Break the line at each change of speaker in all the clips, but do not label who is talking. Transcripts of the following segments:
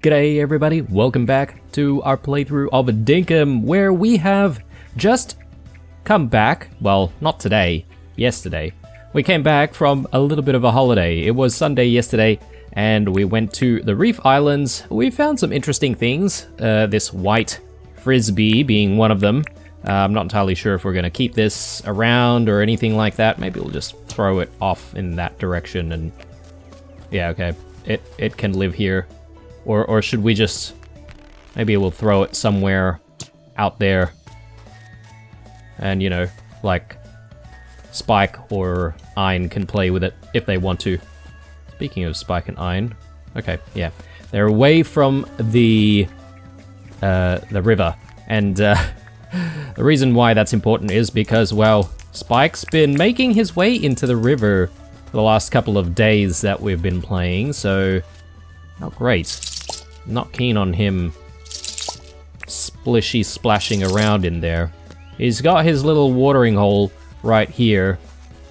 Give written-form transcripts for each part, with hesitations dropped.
G'day everybody, welcome back to our playthrough of Dinkum, where we have just come back, well, not today, yesterday. We came back from a little bit of a holiday. It was Sunday yesterday, and we went to the Reef Islands. We found some interesting things, this white frisbee being one of them. I'm not entirely sure if we're going to keep this around or anything like that. Maybe we'll just throw it off in that direction and... yeah, okay, it can live here. Or should we just... maybe we'll throw it somewhere out there. And, you know, like Spike or Ein can play with it if they want to. Speaking of Spike and Ein... okay, yeah. They're away from the river. And the reason why that's important is because, well, Spike's been making his way into the river the last couple of days that we've been playing, so... not great. Not keen on him splishy splashing around in there. He's got his little watering hole right here,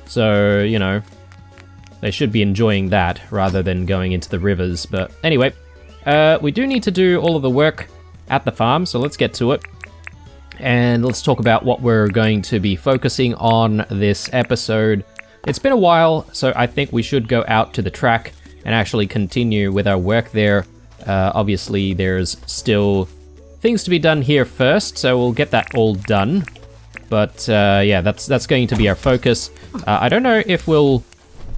so, you know, they should be enjoying that rather than going into the rivers. But anyway, we do need to do all of the work at the farm, so let's get to it. And let's talk about what we're going to be focusing on this episode. It's been a while, so I think we should go out to the track and actually continue with our work there. Obviously, there's still things to be done here first, so we'll get that all done. But yeah, that's going to be our focus. I don't know if we'll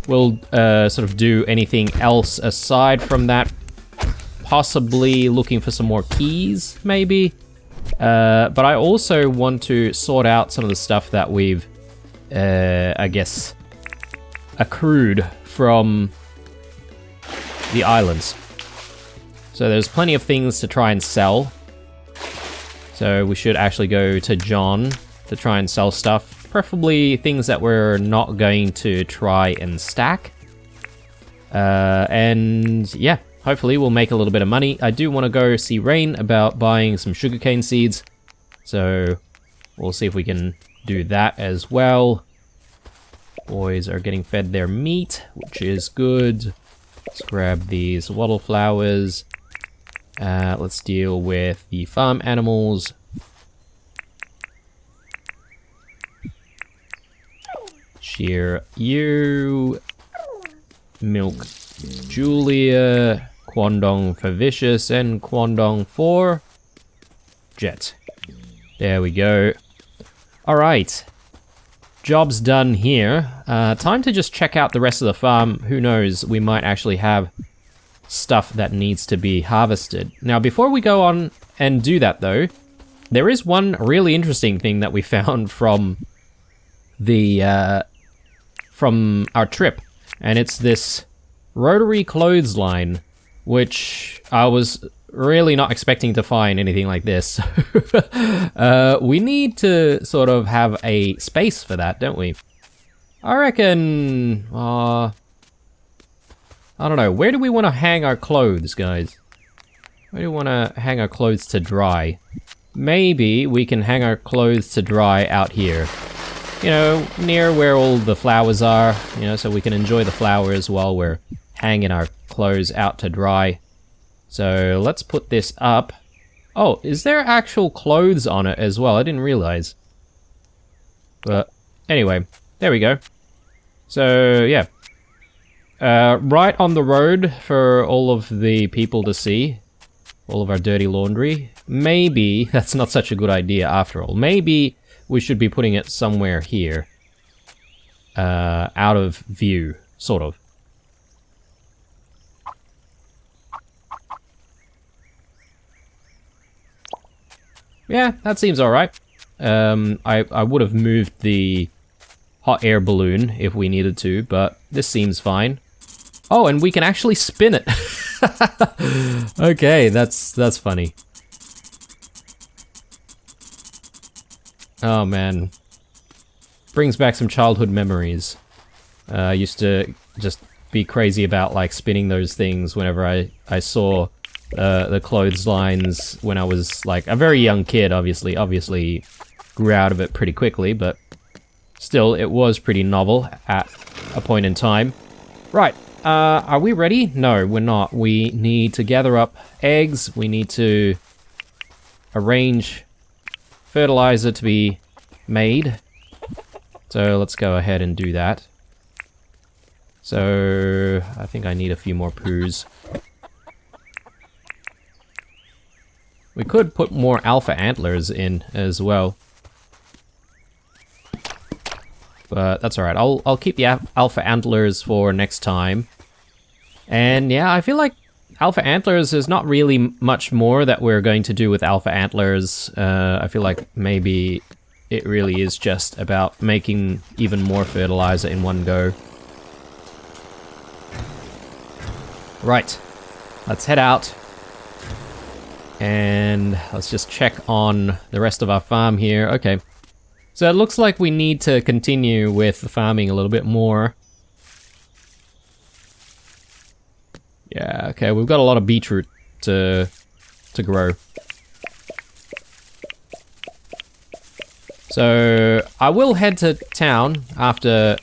sort of do anything else aside from that. Possibly looking for some more keys, maybe. But I also want to sort out some of the stuff that we've, I guess, accrued from the islands. So there's plenty of things to try and sell. So we should actually go to John to try and sell stuff. Preferably things that we're not going to try and stack. And yeah, hopefully we'll make a little bit of money. I do want to go see Rain about buying some sugarcane seeds. So we'll see if we can do that as well. Boys are getting fed their meat, which is good. Let's grab these wattle flowers. Let's deal with the farm animals. Shear you. Milk Julia. Quandong for Vicious and Quandong for Jet. There we go. Alright. Job's done here. Time to just check out the rest of the farm. Who knows, we might actually have stuff that needs to be harvested. Now, before we go on and do that, though, there is one really interesting thing that we found from the from our trip, and it's this rotary clothesline, which I was really not expecting to find anything like this. We need to sort of have a space for that, don't we? I reckon... I don't know. Where do we want to hang our clothes, guys? Where do we want to hang our clothes to dry? Maybe we can hang our clothes to dry out here. You know, near where all the flowers are. You know, so we can enjoy the flowers while we're hanging our clothes out to dry. So let's put this up. Oh, is there actual clothes on it as well? I didn't realize. But anyway, there we go. So yeah. Right on the road for all of the people to see. All of our dirty laundry. Maybe that's not such a good idea after all. Maybe we should be putting it somewhere here. Out of view, sort of. Yeah, that seems alright. I would have moved the hot air balloon if we needed to, but this seems fine. Oh, and we can actually spin it. Okay, that's funny. Oh man. Brings back some childhood memories. I used to just be crazy about like spinning those things whenever I saw the clotheslines when I was like a very young kid, obviously grew out of it pretty quickly, but still it was pretty novel at a point in time. Right, Are we ready? No, we're not. We need to gather up eggs. We need to arrange fertilizer to be made. So let's go ahead and do that. So I think I need a few more poos. We could put more alpha antlers in as well. But that's alright. I'll keep the alpha antlers for next time. And yeah, I feel like alpha antlers is not really much more that we're going to do with alpha antlers. I feel like maybe it really is just about making even more fertilizer in one go. Right. Let's head out. And let's just check on the rest of our farm here. Okay. So it looks like we need to continue with the farming a little bit more. Yeah, okay, we've got a lot of beetroot to grow. So I will head to town after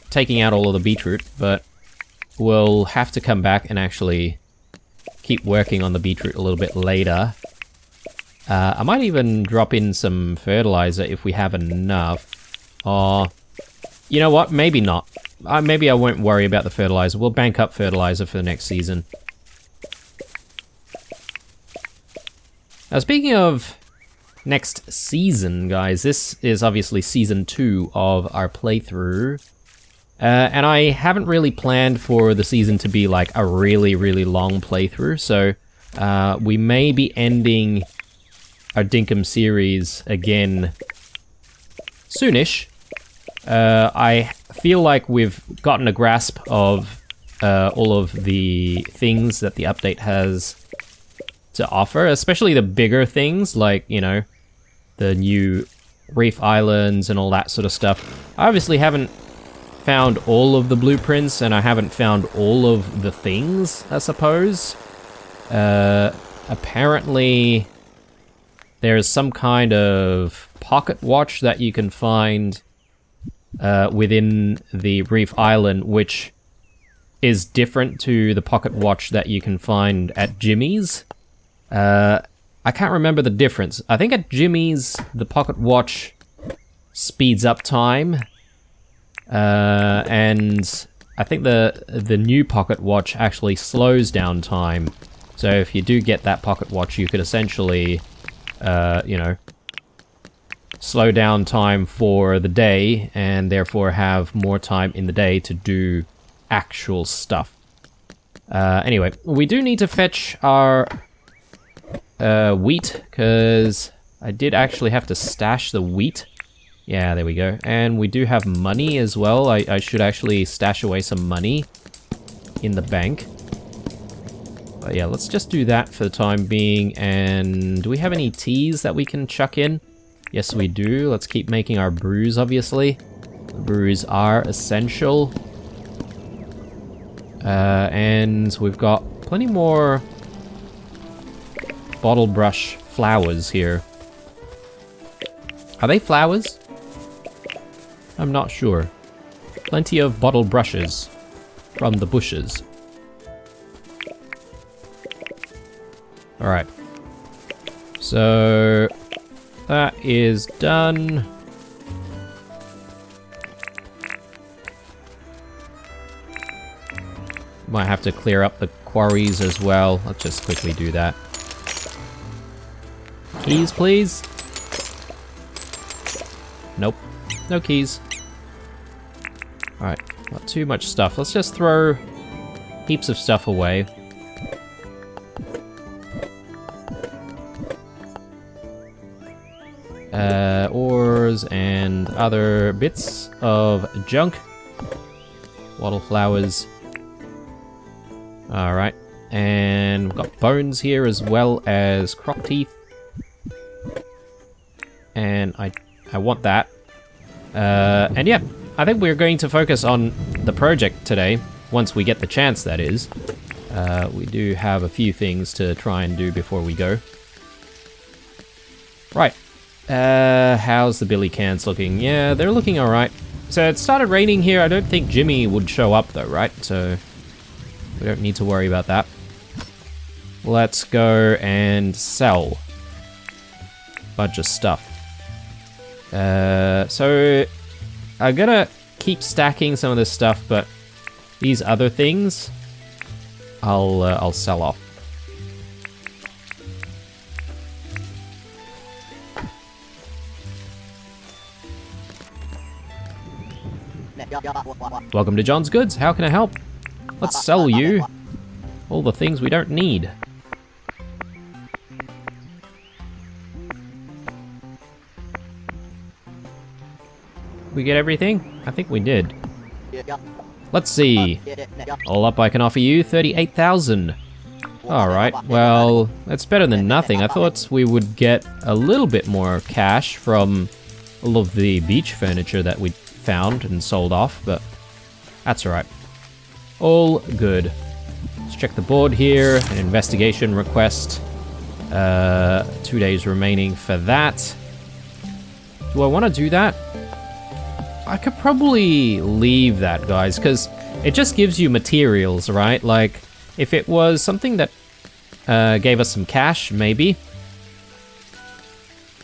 taking out all of the beetroot, but we'll have to come back and actually keep working on the beetroot a little bit later. I might even drop in some fertilizer if we have enough. Or, you know what? Maybe not. Maybe I won't worry about the fertilizer. We'll bank up fertilizer for the next season. Now, speaking of next season, guys, this is obviously season 2 of our playthrough. And I haven't really planned for the season to be like a really, really long playthrough. So we may be ending our Dinkum series again soonish. I feel like we've gotten a grasp of all of the things that the update has to offer, especially the bigger things like, you know, the new reef islands and all that sort of stuff. I obviously haven't found all of the blueprints and I haven't found all of the things, I suppose. Apparently there's some kind of pocket watch that you can find within the reef island, which is different to the pocket watch that you can find at Jimmy's. I can't remember the difference. I think at Jimmy's, the pocket watch speeds up time. And I think the new pocket watch actually slows down time. So if you do get that pocket watch, you could essentially, you know, slow down time for the day and therefore have more time in the day to do actual stuff. Anyway, we do need to fetch our wheat, because I did actually have to stash the wheat. Yeah, there we go. And we do have money as well. I should actually stash away some money in the bank. But yeah, let's just do that for the time being. And do we have any teas that we can chuck in? Yes, we do. Let's keep making our brews, obviously. The brews are essential. And we've got plenty more bottle brush flowers here. Are they flowers? I'm not sure. Plenty of bottle brushes from the bushes. Alright. So that is done. Might have to clear up the quarries as well. Let's just quickly do that. Keys, please. Nope. No keys. Alright, not too much stuff. Let's just throw heaps of stuff away. Ores and other bits of junk. Wattle flowers. Alright, and we've got bones here as well as croc teeth. And I want that. And yeah, I think we're going to focus on the project today, once we get the chance, that is. We do have a few things to try and do before we go. Right. How's the billy cans looking? Yeah, they're looking alright. So it started raining here. I don't think Jimmy would show up though, right? So We don't need to worry about that. Let's go and sell. Bunch of stuff. So I'm gonna keep stacking some of this stuff, but these other things I'll sell off. Welcome to John's Goods. How can I help? Let's sell you all the things we don't need. We get everything? I think we did. Let's see. All up I can offer you 38,000. Alright, well, that's better than nothing. I thought we would get a little bit more cash from all of the beach furniture that we found and sold off, but that's alright. All good. Let's check the board here. An investigation request. 2 days remaining for that. Do I want to do that? I could probably leave that, guys, because it just gives you materials, right? Like, if it was something that gave us some cash, maybe.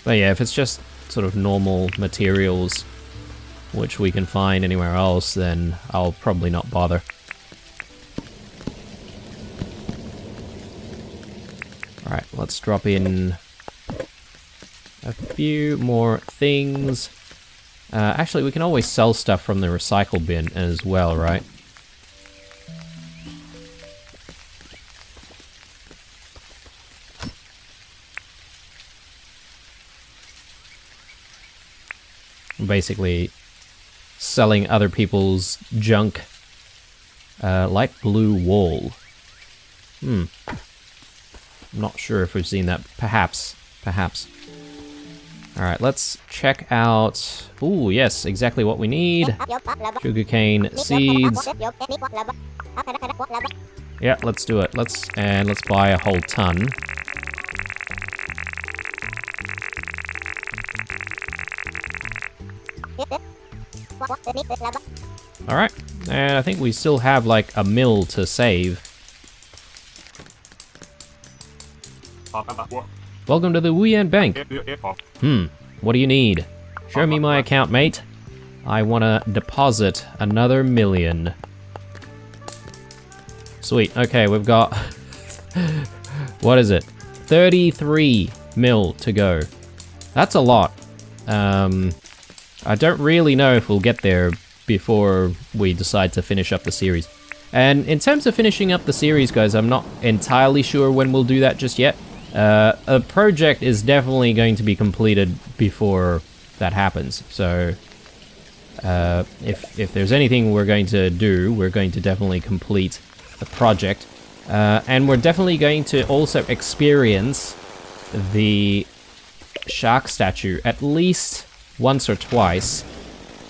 But yeah, if it's just sort of normal materials, which we can find anywhere else, then I'll probably not bother. Alright, let's drop in a few more things. Actually, we can always sell stuff from the recycle bin as well, right? Basically selling other people's junk. Light blue wall. I'm not sure if we've seen that. Perhaps. Alright, let's check out... Ooh, yes, exactly what we need. Sugarcane seeds. Yeah, let's do it. Let's buy a whole ton. Alright, and I think we still have like a mill to save. Welcome to the Wuyan Bank. What do you need? Show me my account, mate. I want to deposit another $1 million. Sweet, okay, we've got... what is it? 33 mil to go. That's a lot. I don't really know if we'll get there before we decide to finish up the series. And in terms of finishing up the series, guys, I'm not entirely sure when we'll do that just yet. A project is definitely going to be completed before that happens. So, if there's anything we're going to do, we're going to definitely complete the project. And we're definitely going to also experience the shark statue at least once or twice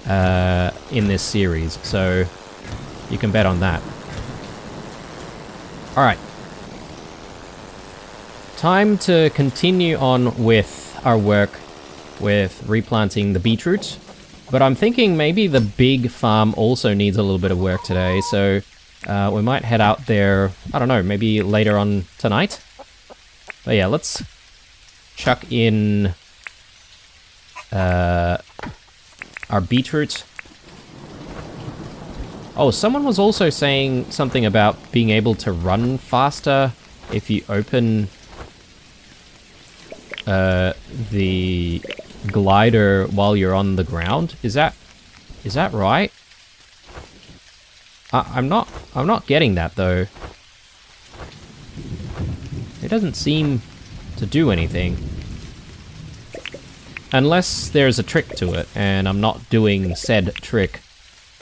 in this series. So, you can bet on that. Alright. Time to continue on with our work with replanting the beetroot. But I'm thinking maybe the big farm also needs a little bit of work today, so we might head out there, I don't know, maybe later on tonight? But yeah, let's chuck in our beetroot. Oh, someone was also saying something about being able to run faster if you open the glider while you're on the ground. Is that right? I'm not getting that though. It doesn't seem to do anything. Unless there's a trick to it, and I'm not doing said trick,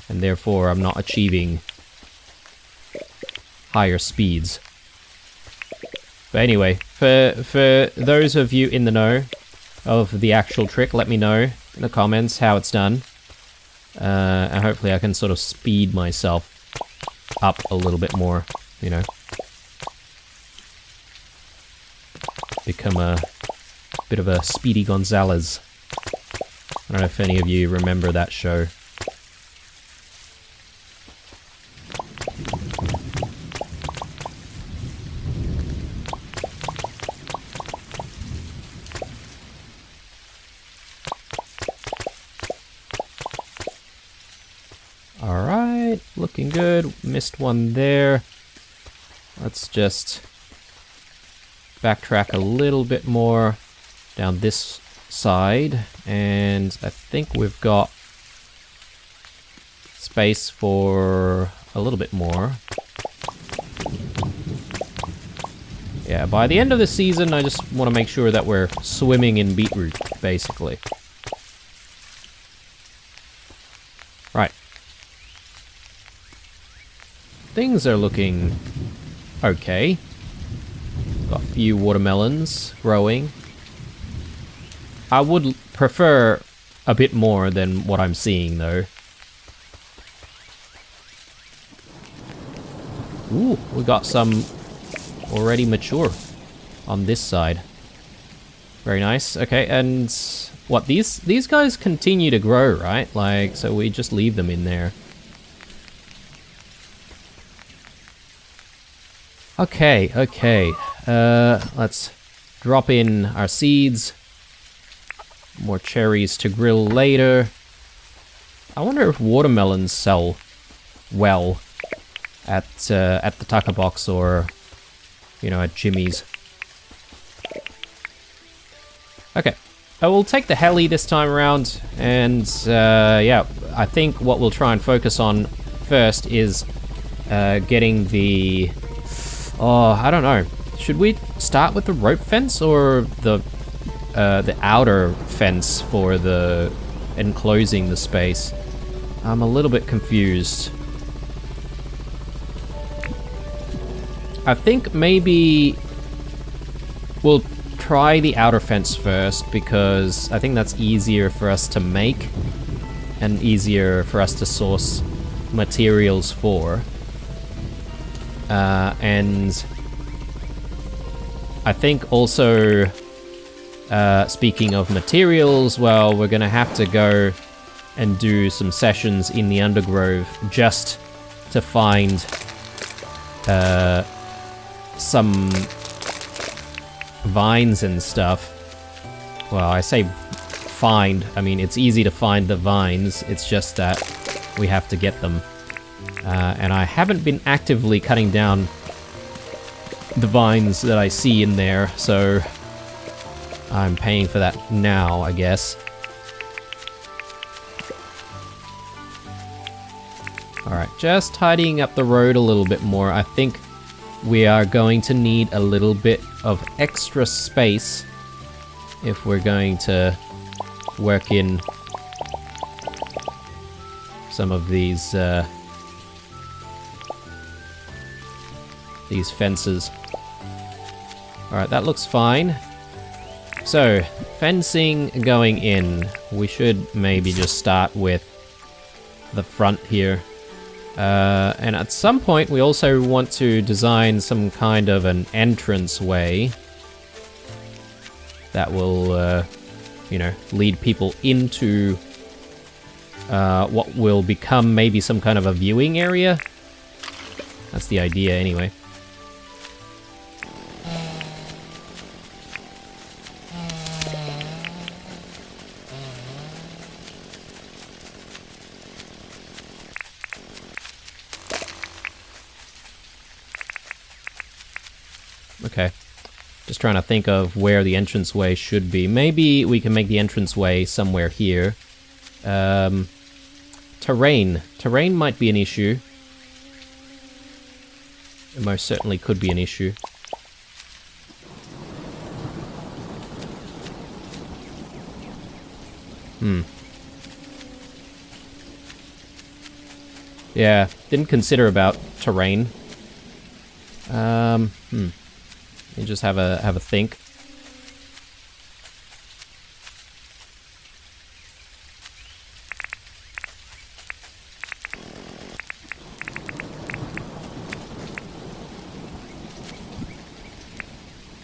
and therefore I'm not achieving higher speeds. But anyway, for those of you in the know of the actual trick, let me know in the comments how it's done. And hopefully I can sort of speed myself up a little bit more, you know. Become a bit of a Speedy Gonzalez. I don't know if any of you remember that show. looking good. Missed one there. Let's just backtrack a little bit more down this side, and I think we've got space for a little bit more. Yeah, by the end of the season, I just want to make sure that we're swimming in beetroot, basically. Right. Things are looking okay. Got a few watermelons growing. I would prefer a bit more than what I'm seeing, though. Ooh, we got some already mature on this side. Very nice. Okay, and what, these guys continue to grow, right? Like, so we just leave them in there. Okay, okay. Let's drop in our seeds. More cherries to grill later. I wonder if watermelons sell well at the taco box or, you know, at Jimmy's. Okay, I will take the heli this time around, and yeah, I think what we'll try and focus on first is getting the... Oh, I don't know. Should we start with the rope fence or the outer fence for the enclosing the space? I'm a little bit confused. I think maybe we'll try the outer fence first, because I think that's easier for us to make and easier for us to source materials for. And I think also, speaking of materials, well, we're gonna have to go and do some sessions in the undergrove just to find some vines and stuff. Well, I say find, I mean, it's easy to find the vines, it's just that we have to get them. And I haven't been actively cutting down the vines that I see in there, so I'm paying for that now, I guess. Alright, just tidying up the road a little bit more. I think we are going to need a little bit of extra space if we're going to work in some of these fences. Alright, that looks fine. So, fencing going in. We should maybe just start with the front here. And at some point, we also want to design some kind of an entrance way that will, you know, lead people into what will become maybe some kind of a viewing area. That's the idea, anyway. Okay, just trying to think of where the entranceway should be. Maybe we can make the entranceway somewhere here. Terrain. Terrain might be an issue. It most certainly could be an issue. Yeah, didn't consider about terrain. You just have a think.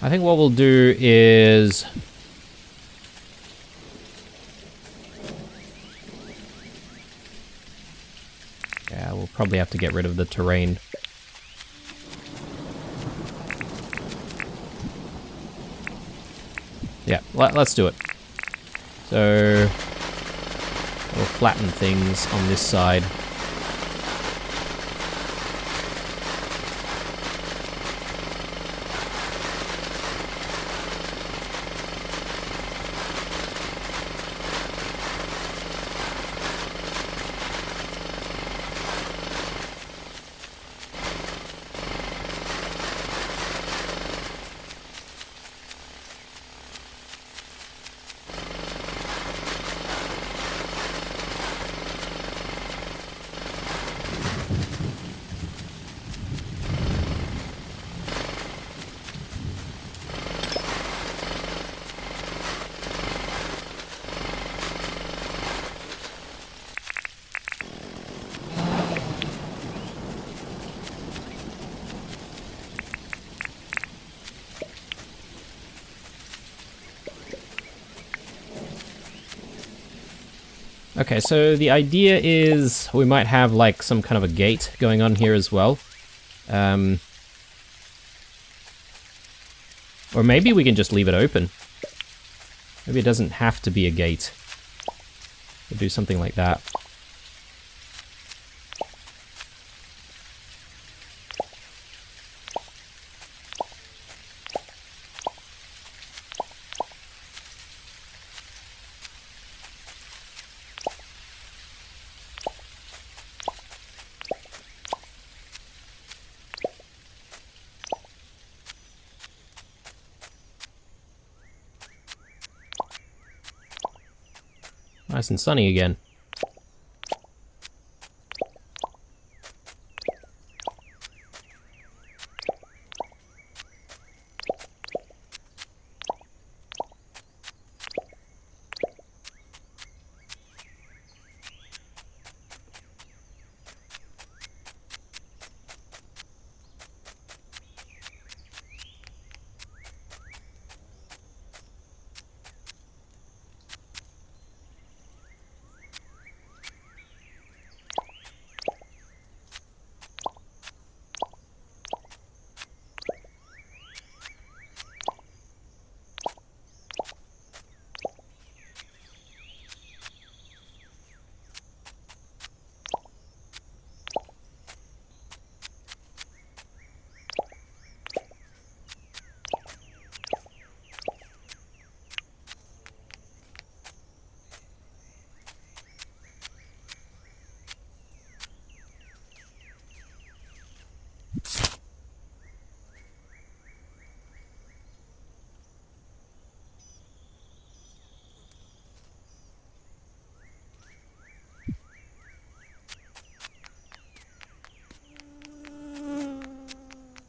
I think what we'll do is yeah, we'll probably have to get rid of the terrain. Yeah, let's do it. So we'll flatten things on this side. Okay, so the idea is we might have like some kind of a gate going on here as well. Or maybe we can just leave it open. Maybe it doesn't have to be a gate. We'll do something like that. Nice and sunny again.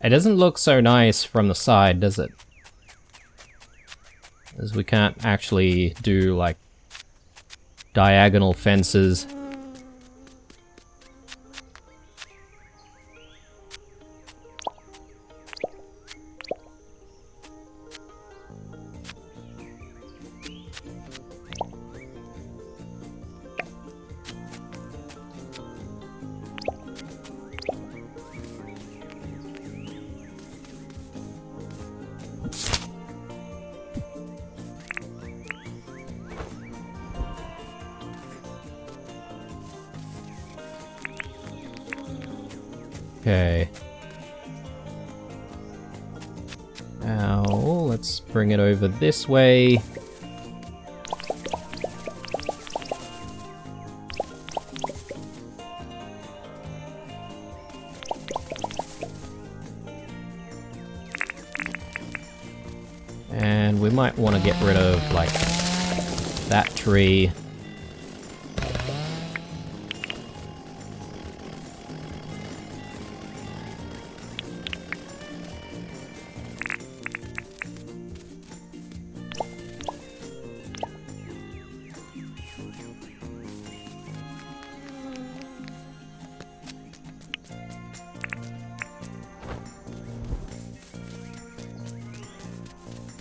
It doesn't look so nice from the side, does it? As we can't actually do, like, diagonal fences. Okay. Now, let's bring it over this way. And we might want to get rid of, like, that tree.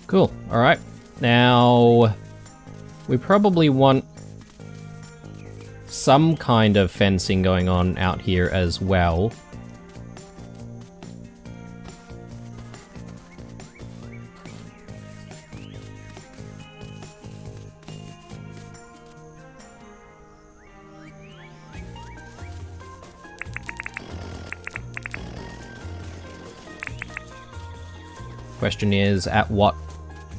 Cool. Alright. Now, we probably want some kind of fencing going on out here as well. Question is, at what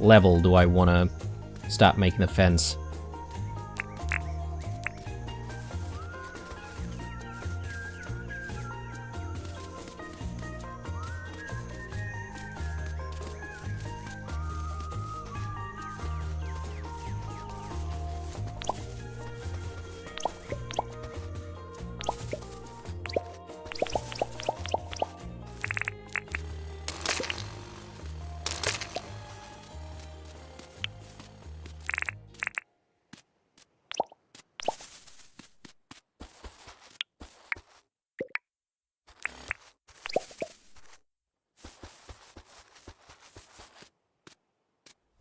level do I want to start making the fence?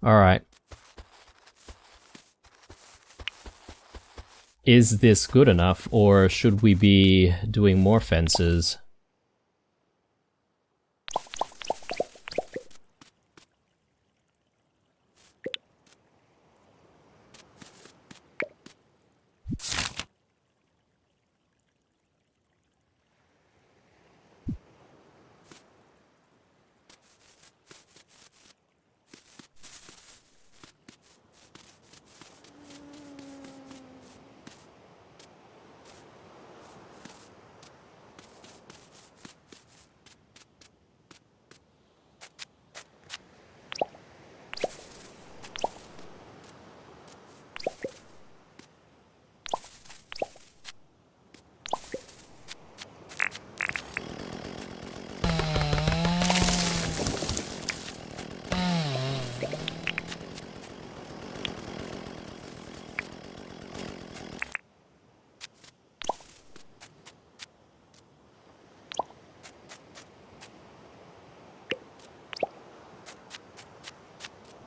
Alright. Is this good enough, or should we be doing more fences?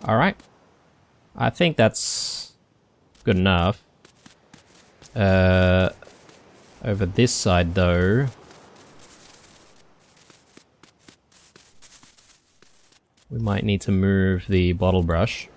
Alright. I think that's good enough. Over this side, though, we might need to move the bottle brush.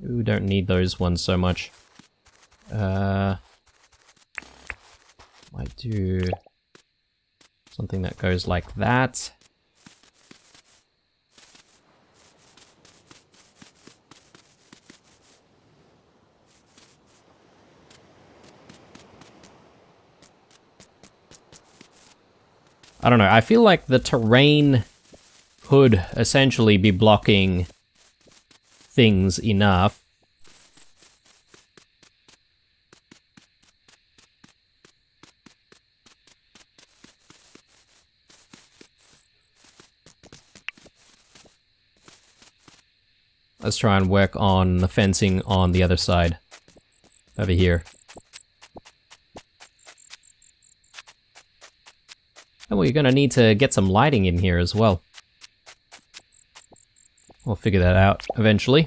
Ooh, don't need those ones so much. Might do something that goes like that. I don't know, I feel like the terrain could essentially be blocking things enough. Let's try and work on the fencing on the other side. Over here. And we're gonna need to get some lighting in here as well. We'll figure that out eventually.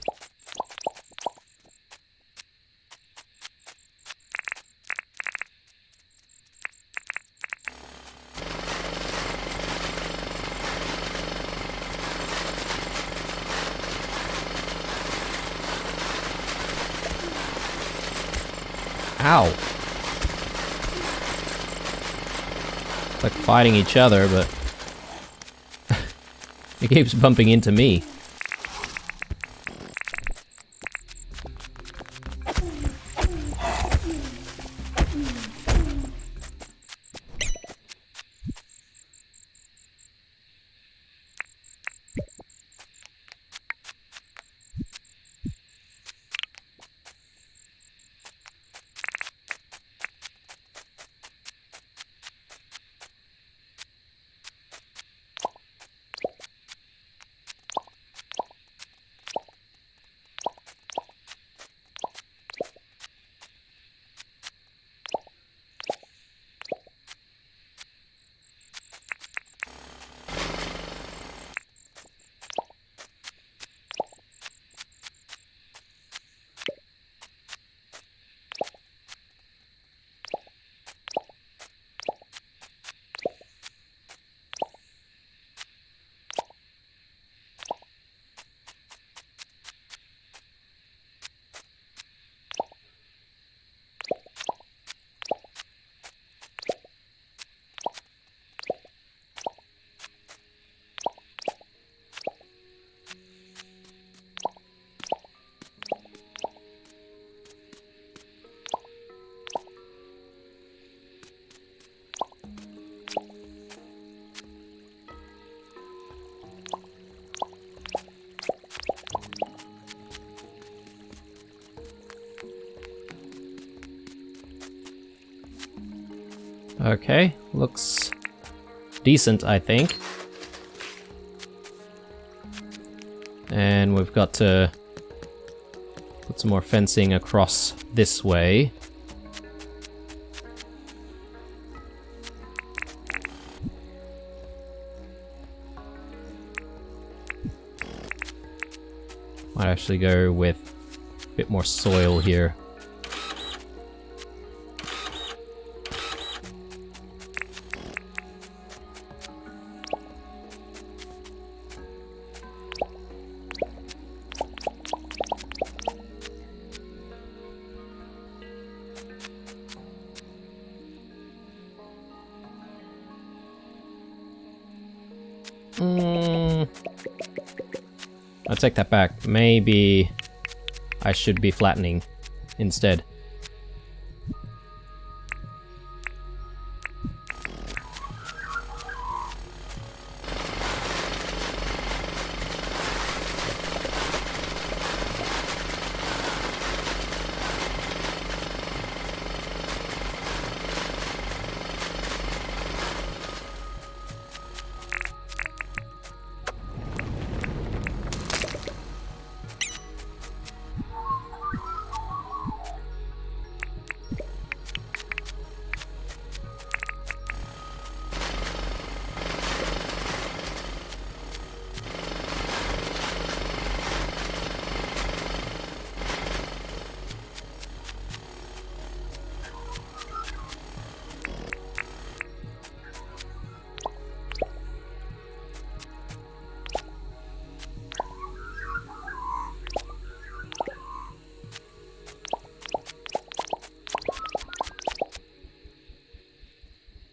Ow. It's like fighting each other, but it keeps bumping into me. Okay, looks decent, I think. And we've got to put some more fencing across this way. Might actually go with a bit more soil here. I'll take that back. Maybe I should be flattening instead.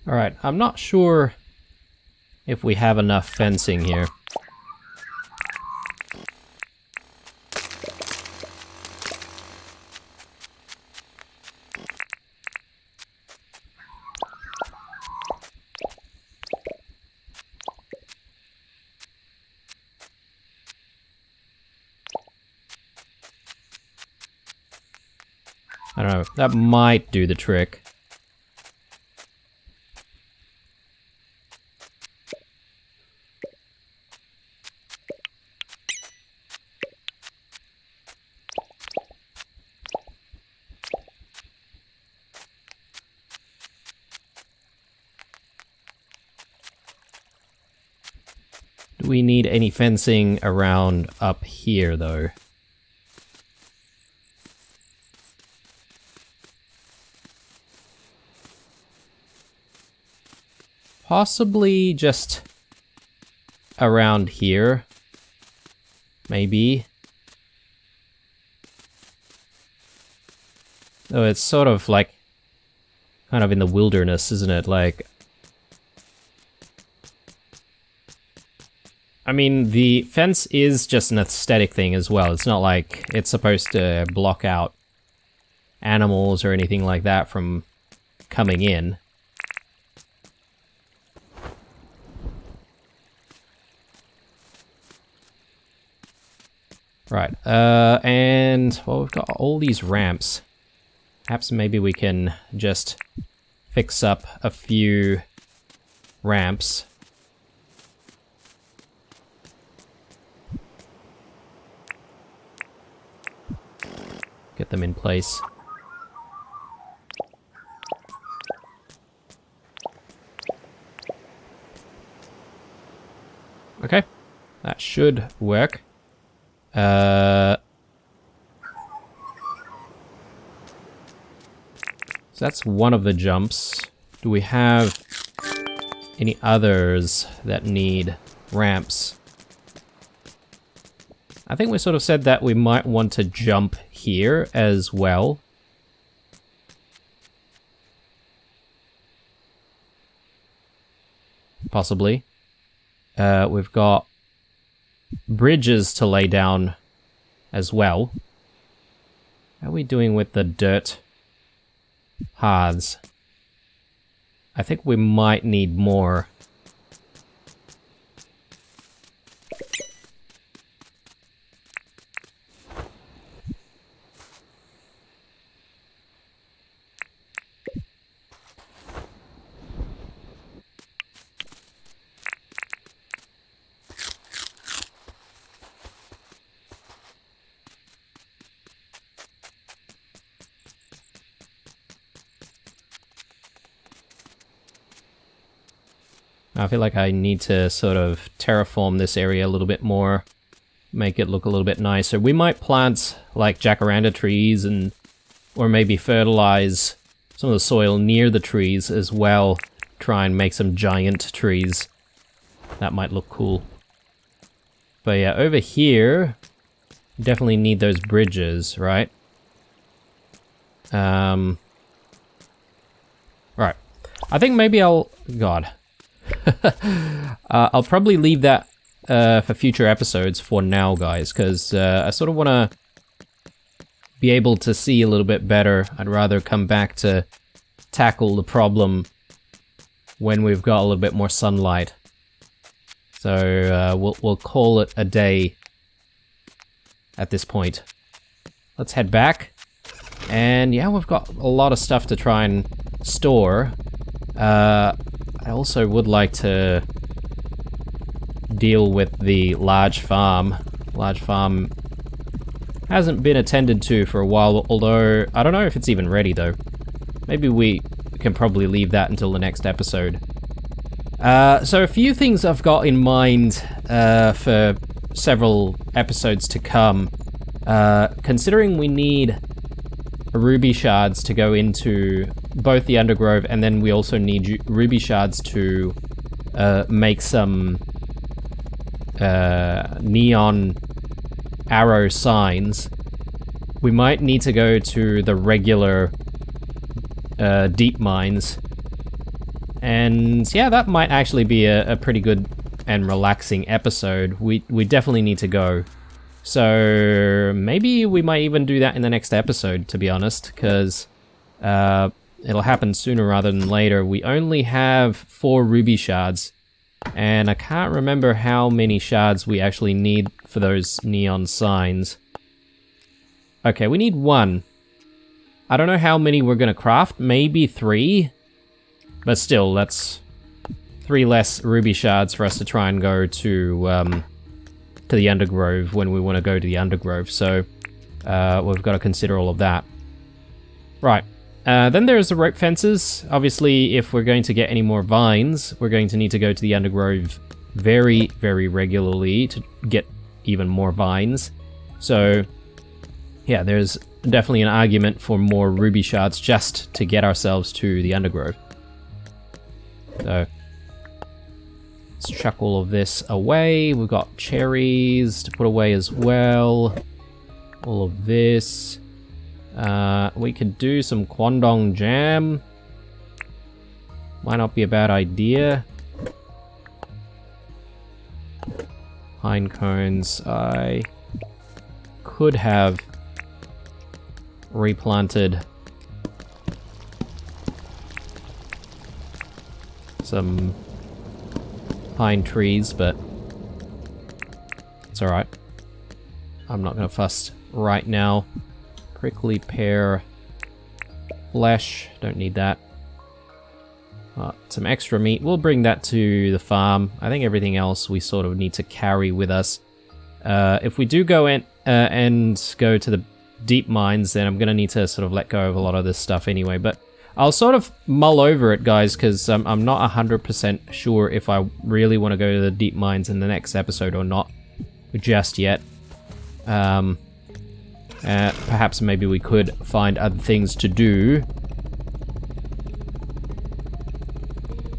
Alright, I'm not sure if we have enough fencing here. I don't know, that might do the trick. Do we need any fencing around up here, though? Possibly just around here. Maybe. Oh, it's sort of like kind of in the wilderness, isn't it? Like, I mean, the fence is just an aesthetic thing as well. It's not like it's supposed to block out animals or anything like that from coming in. Right, and, well, we've got all these ramps. Perhaps maybe we can just fix up a few ramps. Get them in place. Okay, that should work. So that's one of the jumps. Do we have any others that need ramps? I think we sort of said that we might want to jump here as well. Possibly. We've got bridges to lay down as well. How are we doing with the dirt paths? I think we might need more. I feel like I need to sort of terraform this area a little bit more, make it look a little bit nicer. We might plant like jacaranda trees and or maybe fertilize some of the soil near the trees as well. Try and make some giant trees. That might look cool. But yeah, over here, definitely need those bridges, right? Right. I think maybe I'll... God. I'll probably leave that for future episodes for now, guys, because I sort of want to be able to see a little bit better. I'd rather come back to tackle the problem when we've got a little bit more sunlight. So we'll call it a day at this point. Let's head back. And yeah, we've got a lot of stuff to try and store. I also would like to deal with the large farm. Large farm hasn't been attended to for a while, although I don't know if it's even ready though. Maybe we can probably leave that until the next episode. So a few things I've got in mind for several episodes to come. Considering we need ruby shards to go into both the undergrove, and then we also need ruby shards to make some neon arrow signs. We might need to go to the regular deep mines. And yeah, that might actually be a pretty good and relaxing episode. We definitely need to go. So maybe we might even do that in the next episode, to be honest, because it'll happen sooner rather than later. We only have 4 ruby shards, and I can't remember how many shards we actually need for those neon signs. Okay, we need 1. I don't know how many we're going to craft, maybe 3, but still, that's 3 less ruby shards for us to try and go to the undergrove when we want to go to the undergrove, so we've got to consider all of that. Right, then there's the rope fences. Obviously, if we're going to get any more vines, we're going to need to go to the undergrove very, very regularly to get even more vines. So, yeah, there's definitely an argument for more ruby shards just to get ourselves to the undergrove. So, let's chuck all of this away. We've got cherries to put away as well. All of this. We could do some Kwandong jam. Might not be a bad idea. Pine cones. I could have replanted some pine trees, but it's alright. I'm not going to fuss right now. Prickly pear flesh, don't need that. Some extra meat, we'll bring that to the farm. I think everything else we sort of need to carry with us. If we do go in and go to the deep mines, then I'm going to need to sort of let go of a lot of this stuff anyway, but I'll sort of mull over it, guys, because I'm not 100% sure if I really want to go to the deep mines in the next episode or not just yet. Perhaps maybe we could find other things to do.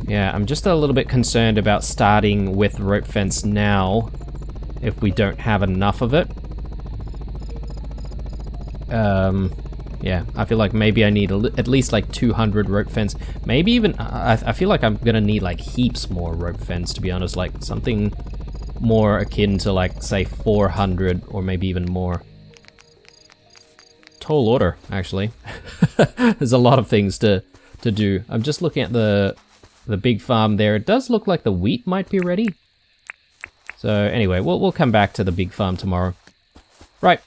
Yeah, I'm just a little bit concerned about starting with rope fence now if we don't have enough of it. Yeah, I feel like maybe I need at least like 200 rope fence. Maybe even, I feel like I'm gonna need like heaps more rope fence, to be honest. Like something more akin to like, say, 400 or maybe even more. Tall order, actually. There's a lot of things to do. I'm just looking at the big farm there. It does look like the wheat might be ready. So anyway, we'll come back to the big farm tomorrow. Right.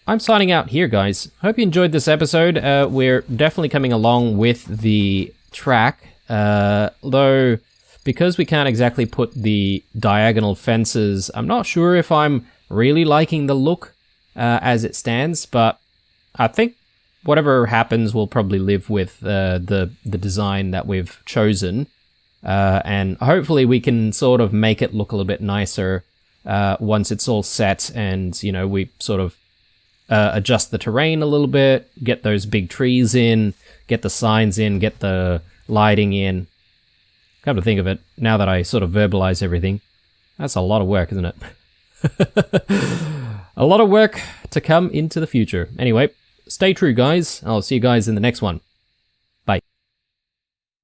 I'm signing out here, guys. Hope you enjoyed this episode. We're definitely coming along with the track, though because we can't exactly put the diagonal fences, I'm not sure if I'm really liking the look as it stands, but I think whatever happens, we'll probably live with the design that we've chosen. and hopefully we can sort of make it look a little bit nicer once it's all set, and you know, we sort of adjust the terrain a little bit, get those big trees in, get the signs in, get the lighting in. Come to think of it, now that I sort of verbalize everything, that's a lot of work, isn't it? A lot of work to come into the future. Anyway, stay true, guys. I'll see you guys in the next one.